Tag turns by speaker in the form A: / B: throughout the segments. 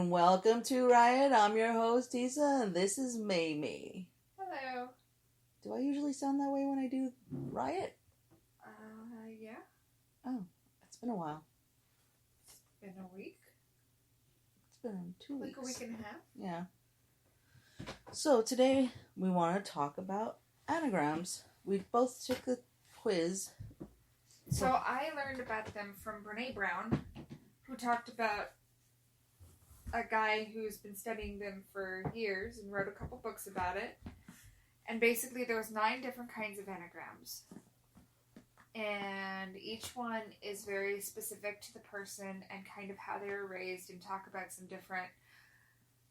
A: and welcome to Riot. I'm your host, Tisa, and this is May May.
B: Hello.
A: Do I usually sound that way when I do Riot?
B: Yeah.
A: Oh, it's been a while.
B: It's been a week.
A: It's been 2 weeks.
B: Like a week and a half.
A: Yeah. So today we want to talk about anagrams. We both took the quiz.
B: So I learned about them from Brene Brown, who talked about a guy who's been studying them for years and wrote a couple books about it. And basically there was 9 different kinds of anagrams. And each one is very specific to the person and kind of how they were raised, and talk about some different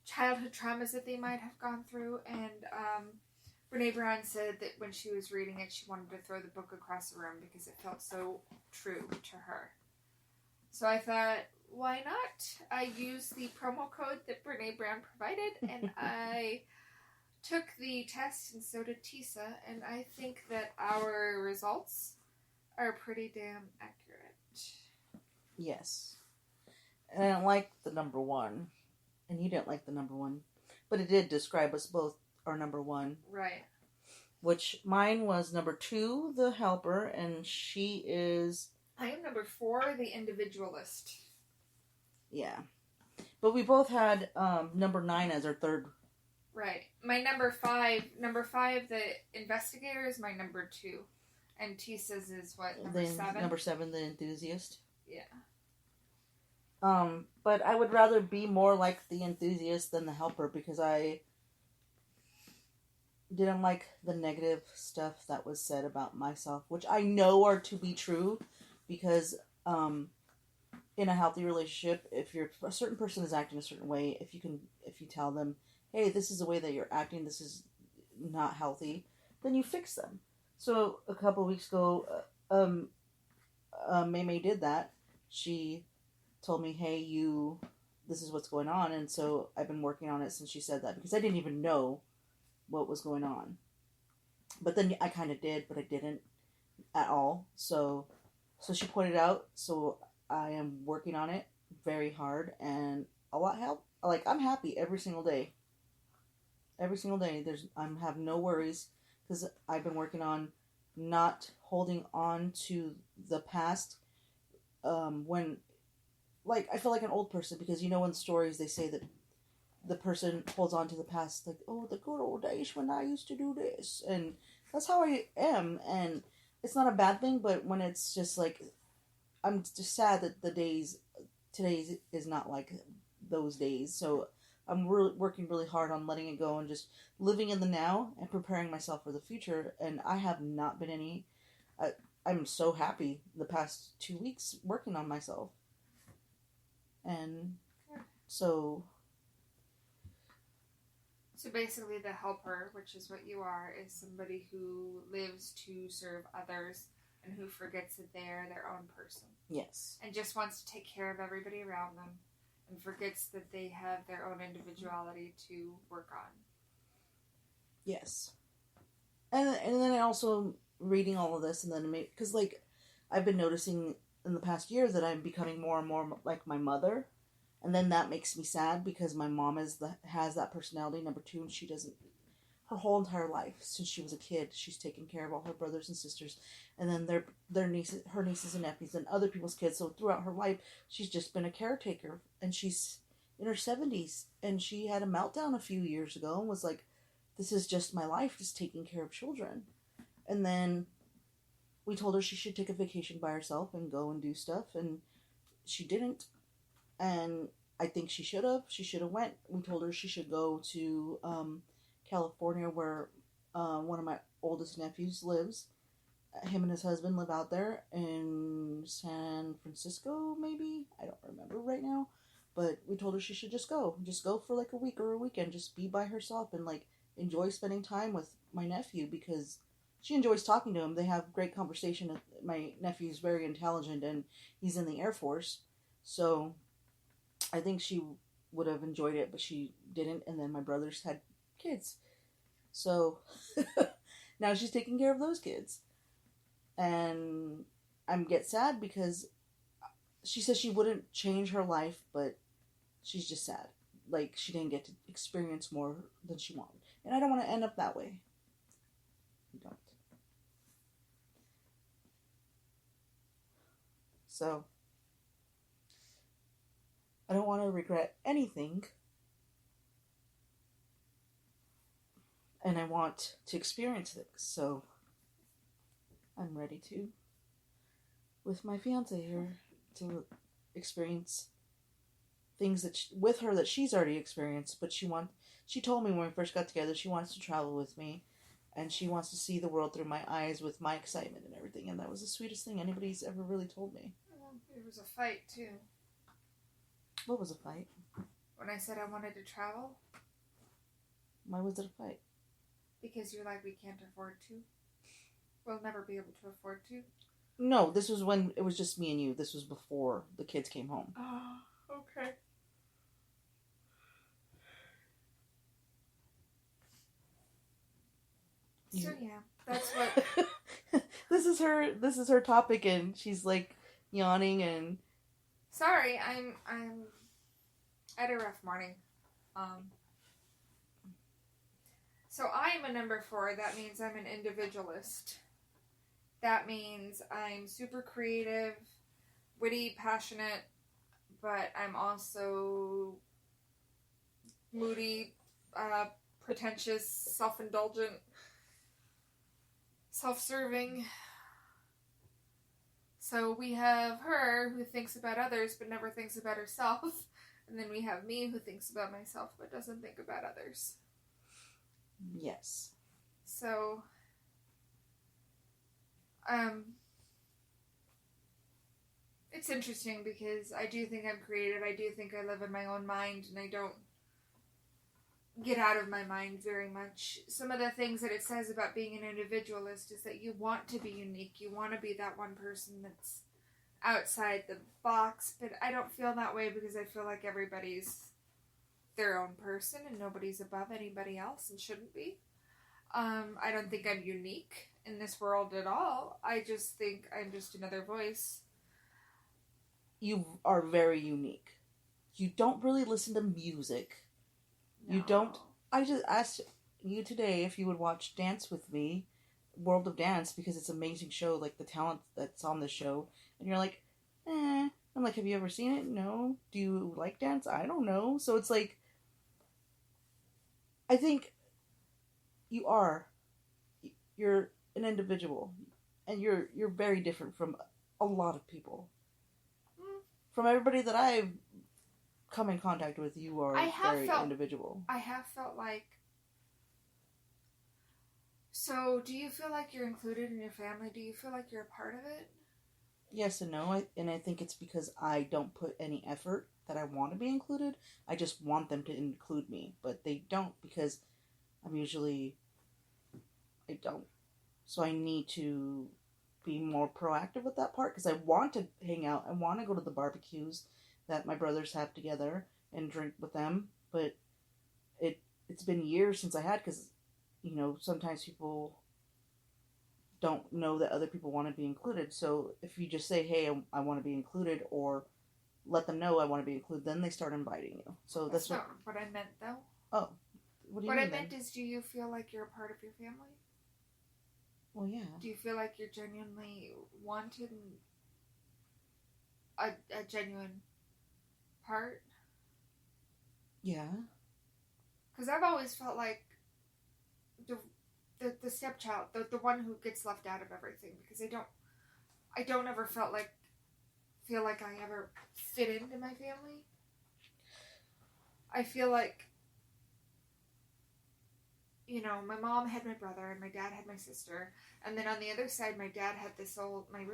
B: childhood traumas that they might have gone through. And Brene Brown said that when she was reading it, she wanted to throw the book across the room because it felt so true to her. So I thought, why not? I used the promo code that Brene Brown provided, and I took the test, and so did Tisa, and I think that our results are pretty damn accurate.
A: Yes. And I don't like the number 1, and you didn't like the number 1, but it did describe us both, our number 1.
B: Right.
A: Which mine was number 2, the helper, and she is...
B: I am number 4, the individualist.
A: Yeah. But we both had number 9 as our third.
B: Right. My number 5, the investigator, is my number 2. And Tisa's is what, number 7?
A: Number 7, the enthusiast.
B: Yeah.
A: But I would rather be more like the enthusiast than the helper, because I didn't like the negative stuff that was said about myself, which I know are to be true, because in a healthy relationship, if a certain person is acting a certain way, if you tell them, hey, this is the way that you're acting, this is not healthy, then you fix them. So a couple of weeks ago, May May did that. She told me, hey, this is what's going on, and so I've been working on it since she said that, because I didn't even know what was going on. But then I kind of did, but I didn't at all. So she pointed out, so I am working on it very hard, and a lot help. Like, I'm happy every single day. Every single day, I have no worries, because I've been working on not holding on to the past. When, like, I feel like an old person, because you know in stories they say that the person holds on to the past, like, oh, the good old days when I used to do this, and that's how I am, and it's not a bad thing, but when it's just like, I'm just sad that today is not like those days, so I'm working really hard on letting it go and just living in the now and preparing myself for the future. And I have not been I'm so happy the past 2 weeks working on myself. And so
B: basically the helper, which is what you are, is somebody who lives to serve others and who forgets that they are their own person.
A: Yes.
B: And just wants to take care of everybody around them, and forgets that they have their own individuality to work on.
A: Yes. And then I also reading all of this, and then because like I've been noticing in the past year that I'm becoming more and more like my mother, and then that makes me sad, because my mom has that personality, number 2, and she doesn't. Her whole entire life since she was a kid, she's taken care of all her brothers and sisters, and then her nieces and nephews, and other people's kids. So throughout her life, she's just been a caretaker, and she's in her 70s, and she had a meltdown a few years ago and was like, "This is just my life, just taking care of children." And then we told her she should take a vacation by herself and go and do stuff, and she didn't. And I think she should have. She should have went. We told her she should go to California, where one of my oldest nephews lives. Him and his husband live out there in San Francisco, maybe? I don't remember right now. But we told her she should just go. Just go for like a week or a weekend. Just be by herself and like enjoy spending time with my nephew, because she enjoys talking to him. They have great conversation. My nephew's very intelligent, and he's in the Air Force. So I think she would have enjoyed it, but she didn't. And then my brothers had kids, so now she's taking care of those kids, and I get sad because she says she wouldn't change her life, but she's just sad like she didn't get to experience more than she wanted. And I don't want to end up that way. I don't. So, I don't want to regret anything. And I want to experience things. So, I'm ready to, with my fiance here, to experience things with her that she's already experienced. But she told me when we first got together, she wants to travel with me. And she wants to see the world through my eyes with my excitement and everything. And that was the sweetest thing anybody's ever really told me.
B: It was a fight, too.
A: What was a fight?
B: When I said I wanted to travel.
A: Why was it a fight?
B: Because you're like, we can't afford to. We'll never be able to afford to.
A: No, this was when it was just me and you. This was before the kids came home.
B: Oh, okay. So yeah, that's what.
A: This is her topic, and she's like yawning and.
B: Sorry, I'm I had a rough morning. So I am a number 4. That means I'm an individualist. That means I'm super creative, witty, passionate, but I'm also moody, pretentious, self-indulgent, self-serving. So we have her who thinks about others but never thinks about herself. And then we have me who thinks about myself but doesn't think about others.
A: Yes.
B: So, it's interesting because I do think I'm creative. I do think I live in my own mind and I don't get out of my mind very much. Some of the things that it says about being an individualist is that you want to be unique. You want to be that one person that's outside the box, but I don't feel that way because I feel like everybody's their own person and nobody's above anybody else and shouldn't be. I don't think I'm unique in this world at all. I just think I'm just another voice.
A: You are very unique. You don't really listen to music.
B: No.
A: You don't. I just asked you today if you would watch Dance with Me, World of Dance, because it's an amazing show, like the talent that's on the show. And you're like, eh. I'm like, have you ever seen it? No. Do you like dance? I don't know. So it's like, I think you're an individual, and you're very different from a lot of people. From everybody that I've come in contact with, you are very individual.
B: I have felt like. So, do you feel like you're included in your family? Do you feel like you're a part of it?
A: Yes and no, and I think it's because I don't put any effort that I want to be included. I just want them to include me, but they don't because I don't. So I need to be more proactive with that part because I want to hang out. I want to go to the barbecues that my brothers have together and drink with them, but it's been years since I had because, sometimes people don't know that other people want to be included. So if you just say, hey, I want to be included, or let them know I want to be included, then they start inviting you. So that's
B: not what I meant, though.
A: Oh. What do you mean,
B: I meant is, do you feel like you're a part of your family?
A: Well, yeah.
B: Do you feel like you're genuinely wanted and a genuine part?
A: Yeah.
B: Because I've always felt like the stepchild, the one who gets left out of everything, because I don't ever feel like I ever fit into my family. I feel like, my mom had my brother and my dad had my sister, and then on the other side my real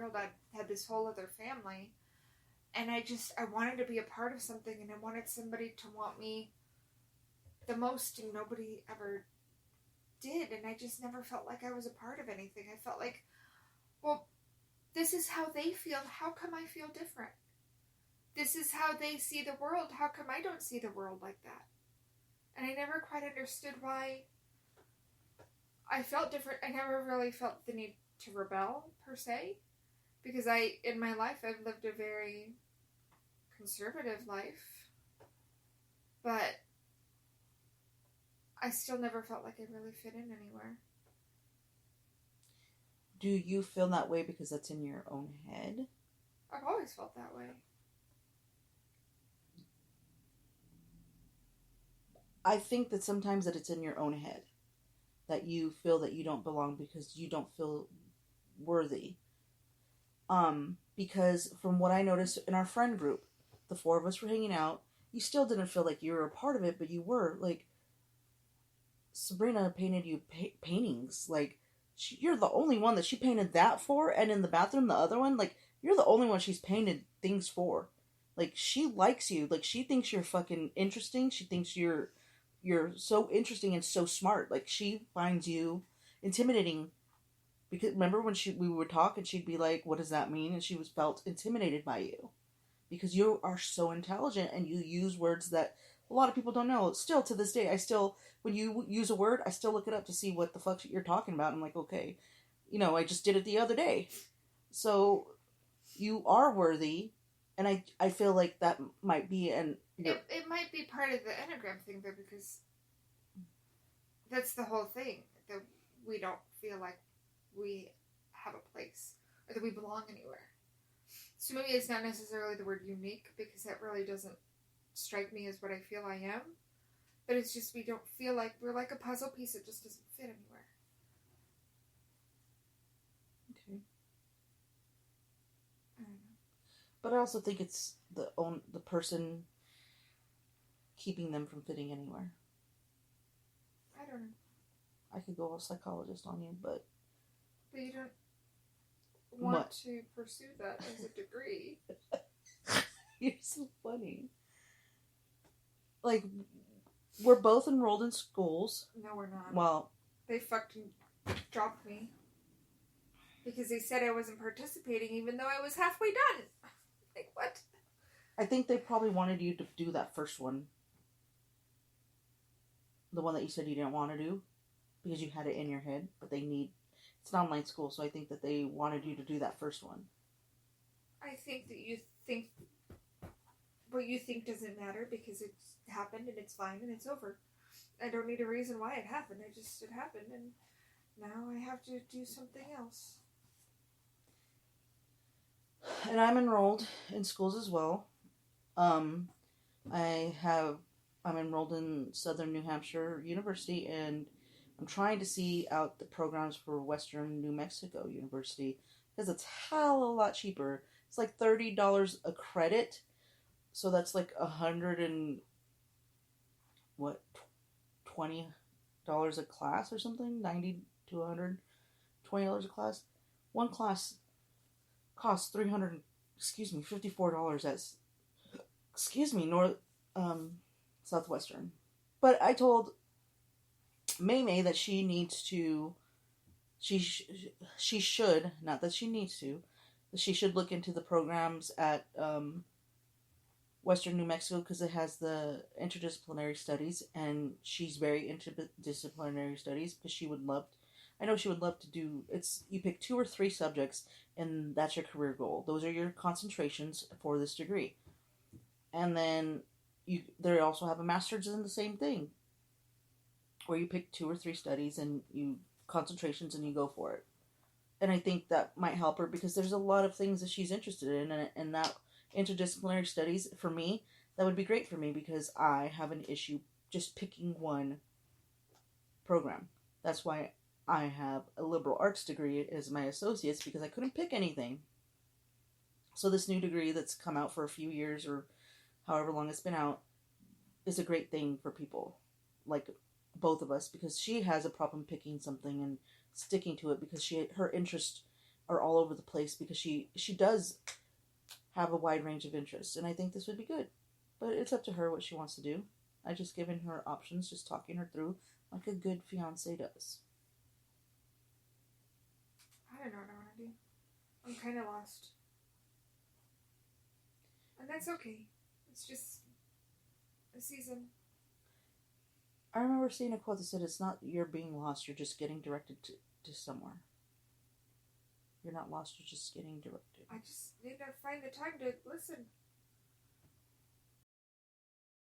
B: dad had this whole other family, and I wanted to be a part of something, and I wanted somebody to want me the most, and nobody ever did, and I just never felt like I was a part of anything. I felt like, well, this is how they feel, how come I feel different? This is how they see the world, how come I don't see the world like that? And I never quite understood why I felt different. I never really felt the need to rebel, per se, because in my life, I've lived a very conservative life, but I still never felt like I really fit in anywhere.
A: Do you feel that way because that's in your own head?
B: I've always felt that way.
A: I think that sometimes that it's in your own head. That you feel that you don't belong because you don't feel worthy. Because from what I noticed in our friend group, the four of us were hanging out. You still didn't feel like you were a part of it, but you were. Like, Sabrina painted you paintings. Like, you're the only one that she painted that for. And in the bathroom, the other one, like, you're the only one she's painted things for. Like, she likes you. Like, she thinks you're fucking interesting. She thinks you're so interesting and so smart. Like, she finds you intimidating. Because remember when we would talk and she'd be like, "What does that mean?" And she was felt intimidated by you because you are so intelligent and you use words that a lot of people don't know. Still to this day, when you use a word, I still look it up to see what the fuck you're talking about. I'm like, okay, I just did it the other day. So you are worthy, and I feel like that might be
B: It might be part of the Enneagram thing though, because that's the whole thing, that we don't feel like we have a place or that we belong anywhere. So maybe it's not necessarily the word unique, because that really doesn't strike me as what I feel I am, but it's just we don't feel like we're like a puzzle piece that just doesn't fit anywhere.
A: Okay.
B: I don't know.
A: But I also think it's the person keeping them from fitting anywhere.
B: I don't know.
A: I could go a psychologist on you, but
B: you don't want to pursue that as a degree.
A: You're so funny. Like, we're both enrolled in schools.
B: No, we're not.
A: Well,
B: they fucking dropped me because they said I wasn't participating even though I was halfway done. Like, what?
A: I think they probably wanted you to do that first one. The one that you said you didn't want to do because you had it in your head, but it's an online school, so I think that they wanted you to do that first one.
B: I think that you think what you think doesn't matter because it's happened and it's fine and it's over. I don't need a reason why it happened. It happened, and now I have to do something else.
A: And I'm enrolled in schools as well. I'm enrolled in Southern New Hampshire University, and I'm trying to see out the programs for Western New Mexico University because it's hell a lot cheaper. It's like $30 a credit, so that's like $120 a class or something. $90 to $120 a class. One class costs $54 at Southwestern. But I told May May that she needs to, she should, not that she needs to, that she should look into the programs at Western New Mexico because it has the interdisciplinary studies, and she's very into disciplinary studies because I know she would love to do, you pick 2 or 3 subjects and that's your career goal. Those are your concentrations for this degree. And then they also have a master's in the same thing, where you pick 2 or 3 studies and concentrations and you go for it. And I think that might help her because there's a lot of things that she's interested in, and that interdisciplinary studies, for me, that would be great for me because I have an issue just picking one program. That's why I have a liberal arts degree as my associate's, because I couldn't pick anything. So this new degree that's come out for a few years or however long it's been out is a great thing for people like both of us, because she has a problem picking something and sticking to it because her interests are all over the place because she does have a wide range of interests, and I think this would be good. But it's up to her what she wants to do. I just given her options, just talking her through like a good fiance does.
B: I don't know what I want to do. I'm kind of lost. And that's okay. It's just a season.
A: I remember seeing a quote that said, it's not you're being lost, you're just getting directed to somewhere. You're not lost, you're just getting directed.
B: I just need to find the time to listen.